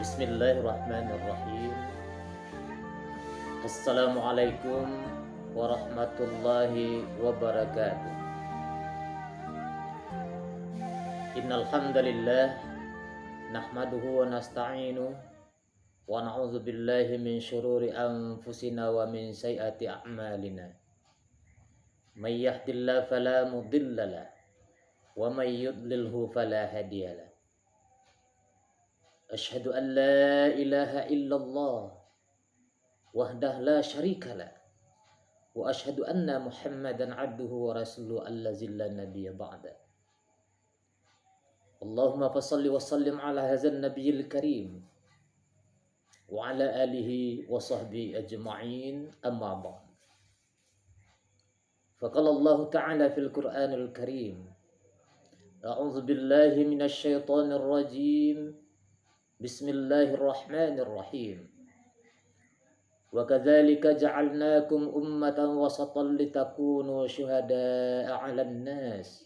Bismillahirrahmanirrahim. Assalamualaikum warahmatullahi wabarakatuh. Innal hamdalillah nahmaduhu wa nasta'inuhu wa na'udzu billahi min syururi anfusina wa min sayyiati a'malina. May yahdihillahu fala mudhillalah wa may yudlilhu fala hadiyalah. Asyhadu an la ilaha illallah wahdah la syarikalah wa asyhadu anna Muhammadan abduhu wa rasuluhu allazi la nabiyya ba'da. Allahumma fassalli wa sallim ala hadzal nabiyil karim wa ala alihi wa sahbihi ajma'in, amma ba'd. Faqala Allah ta'ala fil Qur'anil Karim, a'udzu billahi minasy syaithanir rajim. Bismillahirrahmanirrahim. Wa kadzalika ja'alnakum ummatan wasatan litakunu syuhada'a 'alan nas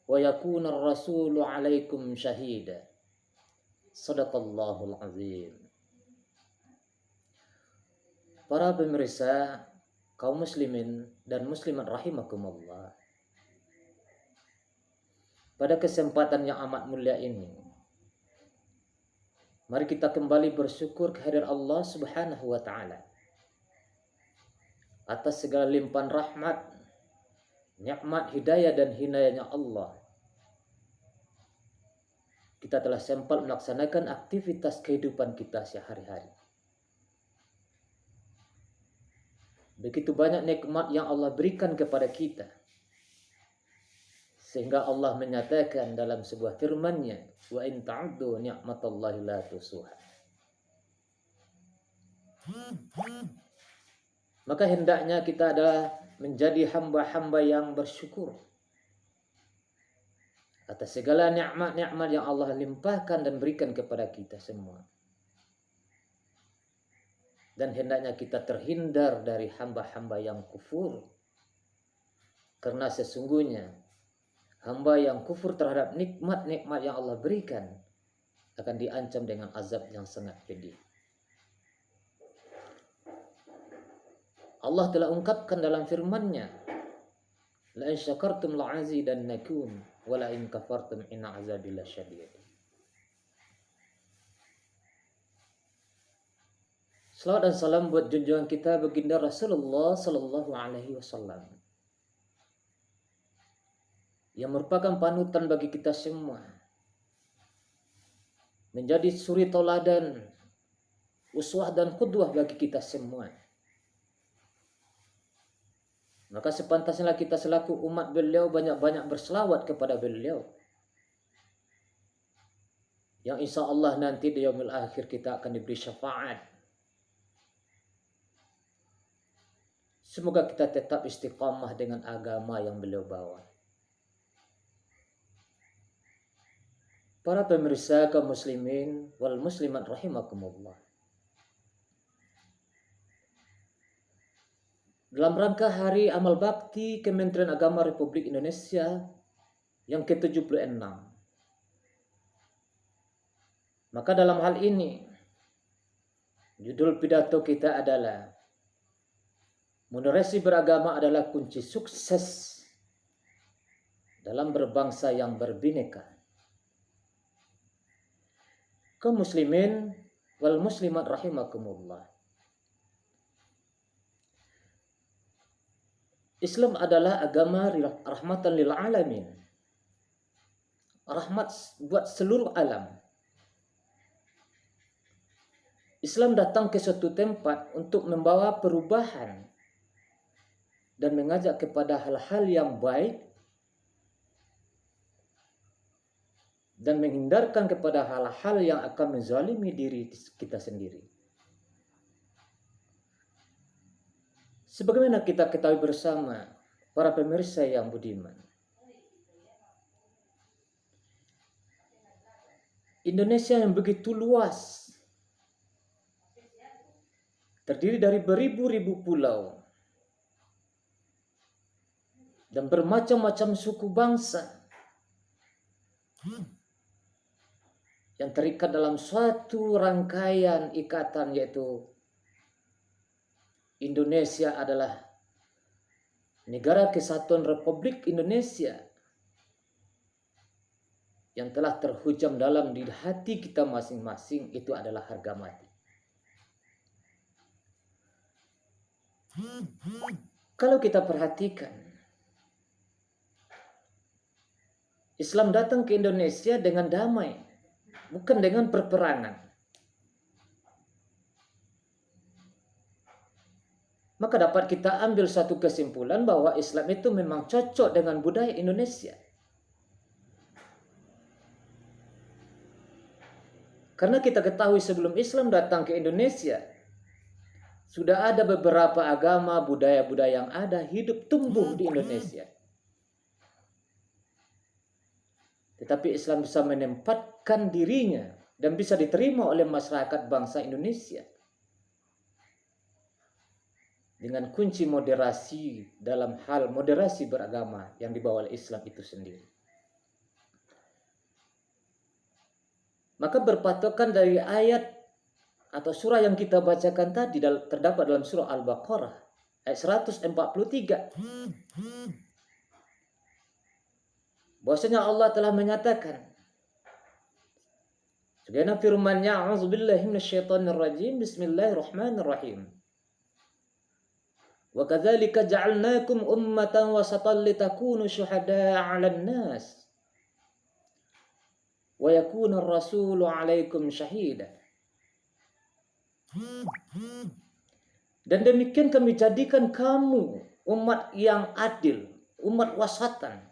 wa yakuna ar-rasulu 'alaikum syahida. Shadaqallahul azim. Para pemirsa, kaum muslimin dan muslimat rahimakumullah. Pada kesempatan yang amat mulia ini, mari kita kembali bersyukur kehadirat Allah Subhanahu wa taala atas segala limpahan rahmat, nikmat, hidayah dan hinayahnya Allah. Kita telah sempat melaksanakan aktivitas kehidupan kita sehari-hari. Begitu banyak nikmat yang Allah berikan kepada kita, sehingga Allah menyatakan dalam sebuah firman-Nya, wa in ta'uddu ni'matallahi la tusuha. Maka hendaknya kita adalah menjadi hamba-hamba yang bersyukur atas segala nikmat-nikmat yang Allah limpahkan dan berikan kepada kita semua. Dan hendaknya kita terhindar dari hamba-hamba yang kufur, karena sesungguhnya hamba yang kufur terhadap nikmat-nikmat yang Allah berikan akan diancam dengan azab yang sangat pedih. Allah telah ungkapkan dalam firman-Nya, la in syakartum la'azidannakum wa la in kafartum inna azabi lasyadid. Salawat dan salam buat junjungan kita baginda Rasulullah sallallahu alaihi wasallam, yang merupakan panutan bagi kita semua, menjadi suri tauladan, uswah dan qudwah bagi kita semua. Maka sepantasnya kita selaku umat beliau banyak-banyak berselawat kepada beliau, yang insya Allah nanti di yaumil akhir kita akan diberi syafaat. Semoga kita tetap istiqamah dengan agama yang beliau bawa. Para pemirsa kaum muslimin wal muslimat rahimakumullah. Dalam rangka Hari Amal Bakti Kementerian Agama Republik Indonesia yang ke-76. Maka dalam hal ini, judul pidato kita adalah moderasi beragama adalah kunci sukses dalam berbangsa yang berbineka. Kaum muslimin wal muslimat rahimakumullah. Islam adalah agama rahmatan lil alamin. Rahmat buat seluruh alam. Islam datang ke suatu tempat untuk membawa perubahan dan mengajak kepada hal-hal yang baik dan menghindarkan kepada hal-hal yang akan menzalimi diri kita sendiri. Sebagaimana kita ketahui bersama, para pemirsa yang budiman, Indonesia yang begitu luas, terdiri dari beribu-ribu pulau dan bermacam-macam suku bangsa yang terikat dalam suatu rangkaian ikatan, yaitu Indonesia adalah negara kesatuan Republik Indonesia yang telah terhujam dalam di hati kita masing-masing, itu adalah harga mati. Kalau kita perhatikan, Islam datang ke Indonesia dengan damai, bukan dengan perperangan. Maka dapat kita ambil satu kesimpulan bahwa Islam itu memang cocok dengan budaya Indonesia. Karena kita ketahui sebelum Islam datang ke Indonesia, sudah ada beberapa agama, budaya-budaya yang ada hidup tumbuh di Indonesia. Tetapi Islam bisa menempatkan dirinya dan bisa diterima oleh masyarakat bangsa Indonesia dengan kunci moderasi dalam hal moderasi beragama yang dibawa oleh Islam itu sendiri. Maka berpatokan dari ayat atau surah yang kita bacakan tadi, terdapat dalam surah Al-Baqarah ayat 143. Bahwasanya Allah telah menyatakan, sebagaimana firman-Nya, a'udzubillahi minasyaitonirrajim, bismillahirrahmanirrahim. Wa kadzalika ja'alnakum ummatan wasatan litakunu syuhada'a 'alan nas wa yakuna ar-rasulu 'alaikum syahida. Dan demikian kami jadikan kamu umat yang adil, umat wasatan,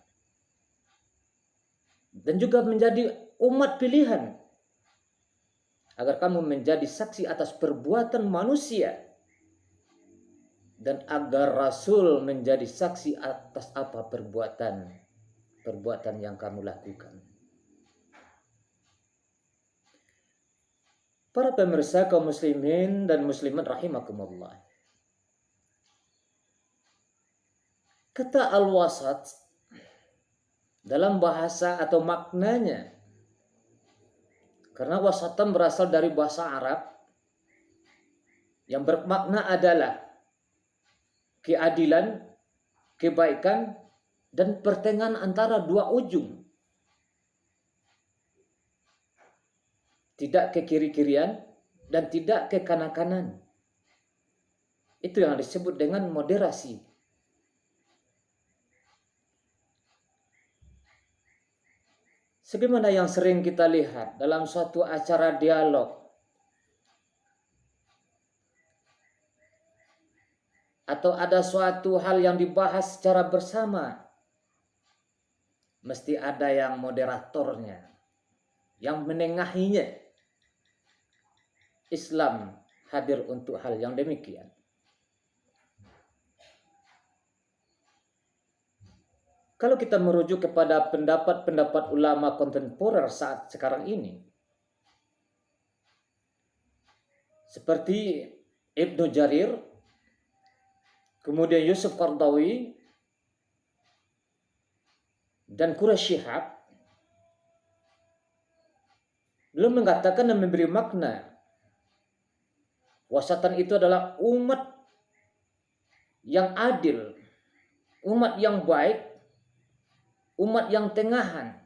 dan juga menjadi umat pilihan, agar kamu menjadi saksi atas perbuatan manusia, dan agar Rasul menjadi saksi atas apa perbuatan yang kamu lakukan. Para pemirsa kaum muslimin dan muslimat rahimakumullah. Kata al-wasat dalam bahasa atau maknanya, karena wasatan berasal dari bahasa Arab yang bermakna adalah keadilan, kebaikan, dan pertengahan antara dua ujung. Tidak ke kiri-kirian dan tidak ke kanan-kanan. Itu yang disebut dengan moderasi. Sebagaimana yang sering kita lihat dalam suatu acara dialog atau ada suatu hal yang dibahas secara bersama, mesti ada yang moderatornya, yang menengahinya. Islam hadir untuk hal yang demikian. Kalau kita merujuk kepada pendapat-pendapat ulama kontemporer saat sekarang ini, seperti Ibnu Jarir, kemudian Yusuf Qardawi, dan Quraisy Shihab, belum mengatakan dan memberi makna wasatan itu adalah umat yang adil, umat yang baik, umat yang tengahan,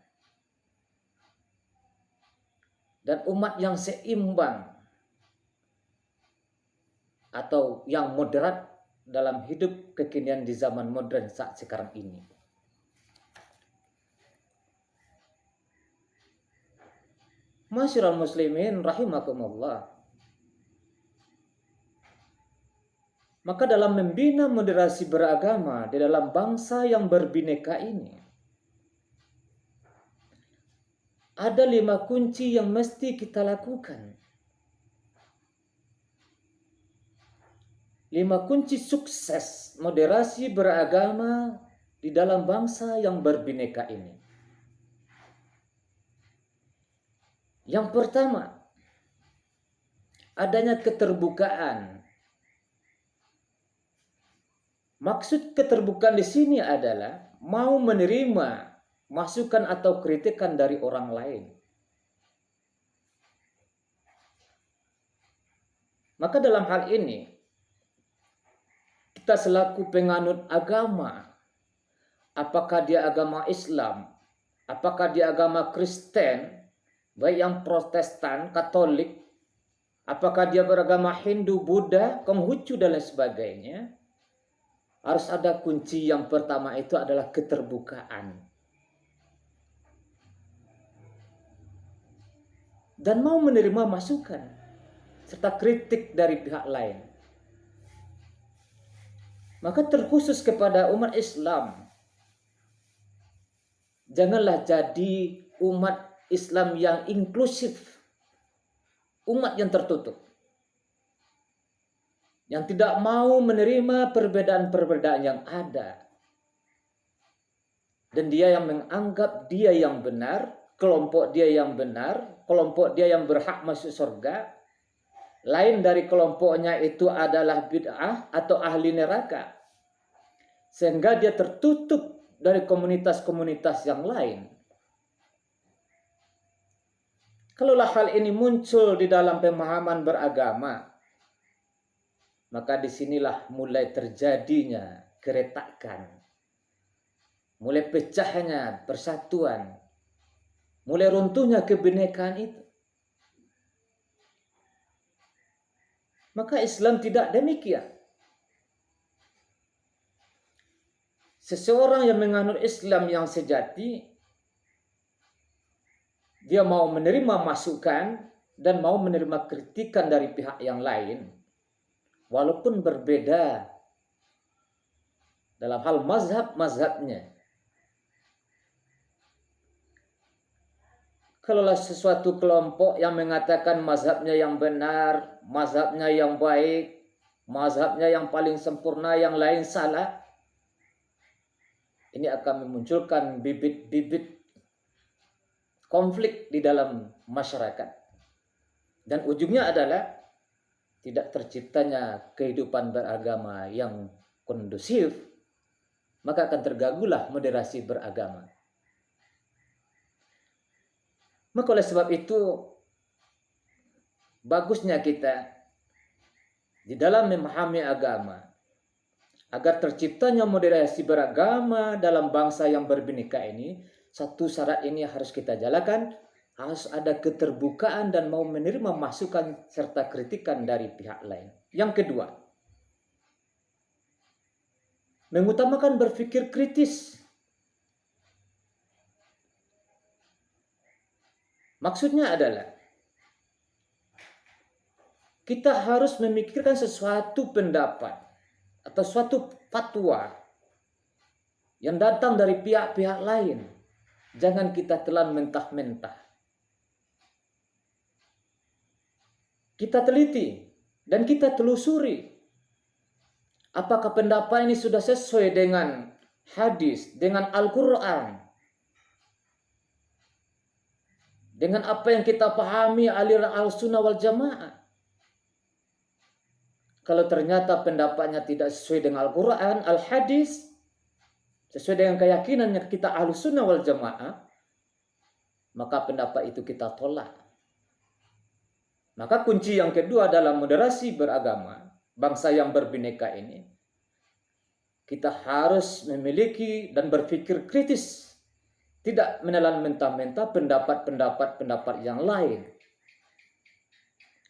dan umat yang seimbang atau yang moderat dalam hidup kekinian di zaman modern saat sekarang ini. Masyiral muslimin rahimakumullah. Maka dalam membina moderasi beragama di dalam bangsa yang berbineka ini, ada 5 kunci yang mesti kita lakukan. 5 kunci sukses moderasi beragama di dalam bangsa yang berbineka ini. Yang pertama, adanya keterbukaan. Maksud keterbukaan di sini adalah mau menerima masukan atau kritikan dari orang lain. Maka dalam hal ini, kita selaku penganut agama, apakah dia agama Islam, apakah dia agama Kristen, baik yang Protestan, Katolik, apakah dia beragama Hindu, Buddha, Konghucu dan lain sebagainya, harus ada kunci yang pertama, itu adalah keterbukaan. Dan mau menerima masukan serta kritik dari pihak lain. Maka terkhusus kepada umat Islam, janganlah jadi umat Islam yang inklusif, umat yang tertutup, yang tidak mau menerima perbedaan-perbedaan yang ada. Dan dia yang menganggap dia yang benar, kelompok dia yang benar, kelompok dia yang berhak masuk surga, lain dari kelompoknya itu adalah bid'ah atau ahli neraka. Sehingga dia tertutup dari komunitas-komunitas yang lain. Kalaulah hal ini muncul di dalam pemahaman beragama, maka disinilah mulai terjadinya keretakan, mulai pecahnya persatuan, mulai runtuhnya kebinekaan itu. Maka Islam tidak demikian. Seseorang yang menganut Islam yang sejati, dia mau menerima masukan dan mau menerima kritikan dari pihak yang lain, walaupun berbeda dalam hal mazhab-mazhabnya. Kalaulah sesuatu kelompok yang mengatakan mazhabnya yang benar, mazhabnya yang baik, mazhabnya yang paling sempurna, yang lain salah, ini akan memunculkan bibit-bibit konflik di dalam masyarakat. Dan ujungnya adalah tidak terciptanya kehidupan beragama yang kondusif, maka akan terganggulah moderasi beragama. Maka oleh sebab itu, bagusnya kita di dalam memahami agama, agar terciptanya moderasi beragama dalam bangsa yang berbineka ini, satu syarat ini harus kita jalankan, harus ada keterbukaan dan mau menerima masukan serta kritikan dari pihak lain. Yang kedua, mengutamakan berpikir kritis. Maksudnya adalah kita harus memikirkan sesuatu pendapat atau suatu fatwa yang datang dari pihak-pihak lain. Jangan kita telan mentah-mentah. Kita teliti dan kita telusuri apakah pendapat ini sudah sesuai dengan hadis, dengan Al-Quran, dengan apa yang kita pahami aliran Ahlussunnah wal Jamaah. Kalau ternyata pendapatnya tidak sesuai dengan Al-Quran, Al-Hadis, sesuai dengan keyakinannya kita Ahlussunnah wal Jamaah, maka pendapat itu kita tolak. Maka kunci yang kedua dalam moderasi beragama, bangsa yang berbineka ini, kita harus memiliki dan berpikir kritis, tidak menelan mentah-mentah pendapat yang lain.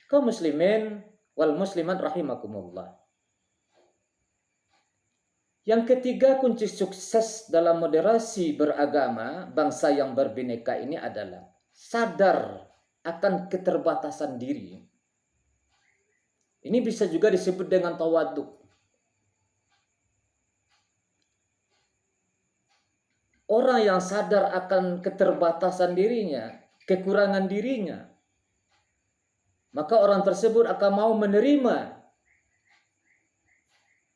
Kaum muslimin wal muslimat rahimakumullah. Yang ketiga, kunci sukses dalam moderasi beragama bangsa yang berbineka ini adalah sadar akan keterbatasan diri. Ini bisa juga disebut dengan tawadhu. Orang yang sadar akan keterbatasan dirinya, kekurangan dirinya, maka orang tersebut akan mau menerima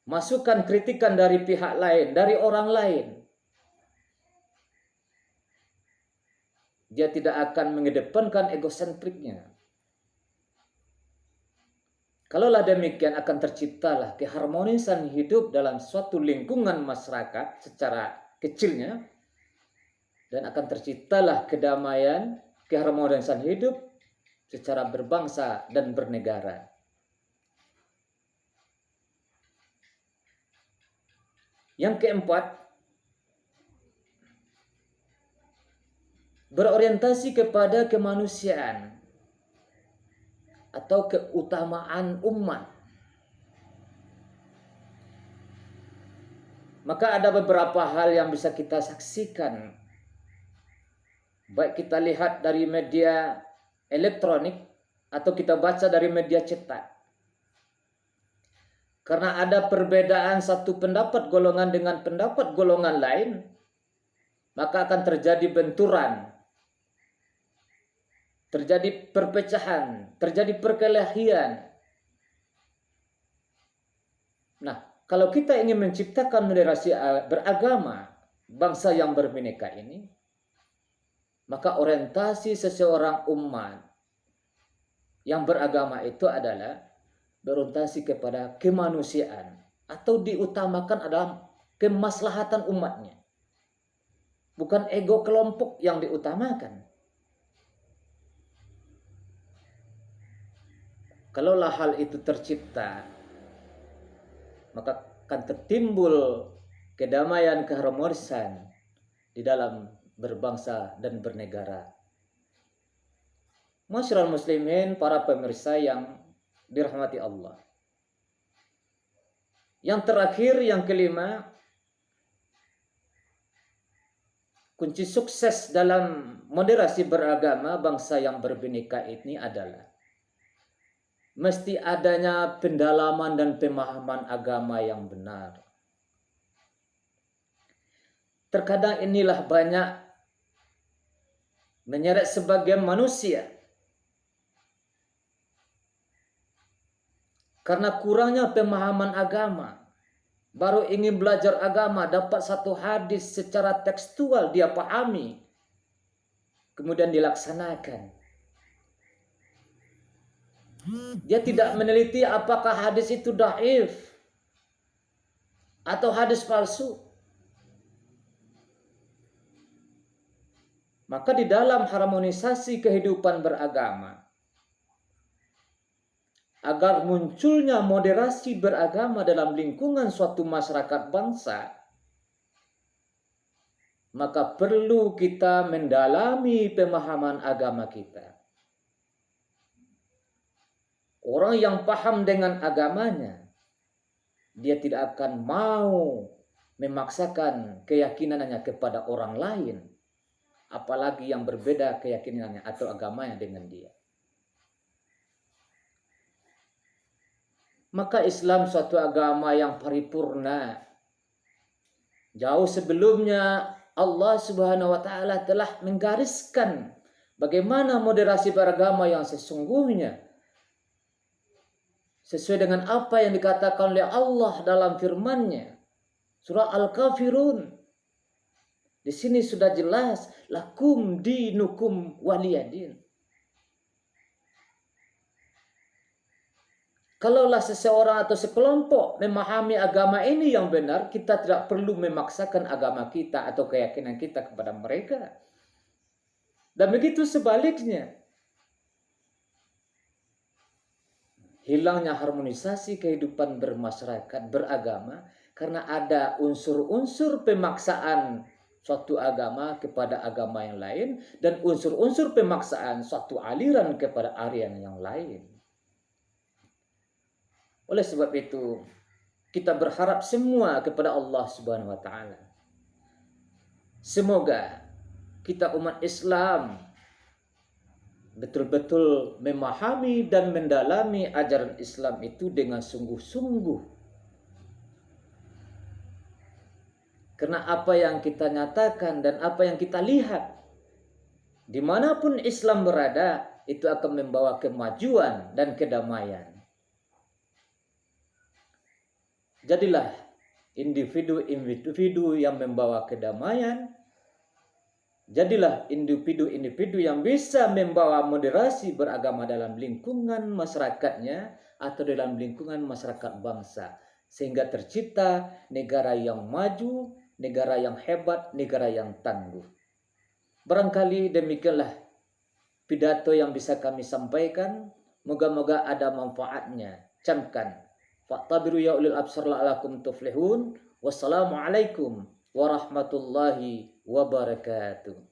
masukan kritikan dari pihak lain, dari orang lain. Dia tidak akan mengedepankan egosentriknya. Kalaulah demikian, akan terciptalah keharmonisan hidup dalam suatu lingkungan masyarakat secara kecilnya, dan akan terciptalah kedamaian, keharmonisan hidup secara berbangsa dan bernegara. Yang keempat, berorientasi kepada kemanusiaan atau keutamaan umat. Maka ada beberapa hal yang bisa kita saksikan. Baik kita lihat dari media elektronik atau kita baca dari media cetak. Karena ada perbedaan satu pendapat golongan dengan pendapat golongan lain, maka akan terjadi benturan, terjadi perpecahan, terjadi perkelahian. Nah, kalau kita ingin menciptakan moderasi beragama bangsa yang berbineka ini, maka orientasi seseorang umat yang beragama itu adalah berorientasi kepada kemanusiaan atau diutamakan adalah kemaslahatan umatnya. Bukan ego kelompok yang diutamakan. Kalaulah hal itu tercipta, maka akan tertimbul kedamaian, keharmonisan di dalam berbangsa dan bernegara. Masyarul muslimin, para pemirsa yang dirahmati Allah. Yang terakhir, yang kelima, kunci sukses dalam moderasi beragama bangsa yang berbineka ini adalah mesti adanya pendalaman dan pemahaman agama yang benar. Terkadang inilah banyak menyeret sebagian manusia karena kurangnya pemahaman agama. Baru ingin belajar agama, dapat satu hadis secara tekstual dia pahami, kemudian dilaksanakan. Dia tidak meneliti apakah hadis itu dhaif atau hadis palsu. Maka di dalam harmonisasi kehidupan beragama, agar munculnya moderasi beragama dalam lingkungan suatu masyarakat bangsa, maka perlu kita mendalami pemahaman agama kita. Orang yang paham dengan agamanya, dia tidak akan mau memaksakan keyakinannya kepada orang lain, apalagi yang berbeda keyakinannya atau agamanya dengan dia. Maka Islam suatu agama yang paripurna. Jauh sebelumnya Allah Subhanahu wa taala telah menggariskan bagaimana moderasi beragama yang sesungguhnya, sesuai dengan apa yang dikatakan oleh Allah dalam firman-Nya. Surah Al-Kafirun. Di sini sudah jelas, lakum dinukum waliyadin. Kalaulah seseorang atau sekelompok memahami agama ini yang benar, kita tidak perlu memaksakan agama kita atau keyakinan kita kepada mereka. Dan begitu sebaliknya. Hilangnya harmonisasi kehidupan bermasyarakat, beragama, karena ada unsur-unsur pemaksaan suatu agama kepada agama yang lain, dan unsur-unsur pemaksaan suatu aliran kepada aliran yang lain. Oleh sebab itu, kita berharap semua kepada Allah Subhanahu wa taala. Semoga kita umat Islam betul-betul memahami dan mendalami ajaran Islam itu dengan sungguh-sungguh. Karena apa yang kita nyatakan dan apa yang kita lihat, dimanapun Islam berada, itu akan membawa kemajuan dan kedamaian. Jadilah individu-individu yang membawa kedamaian. Jadilah individu-individu yang bisa membawa moderasi beragama dalam lingkungan masyarakatnya atau dalam lingkungan masyarakat bangsa. Sehingga tercipta negara yang maju, negara yang hebat, negara yang tangguh. Barangkali demikianlah pidato yang bisa kami sampaikan. Moga-moga ada manfaatnya. Camkan. Fa'tabiru ya ulil absar la'alakum tuflihun. Wassalamualaikum warahmatullahi wabarakatuh.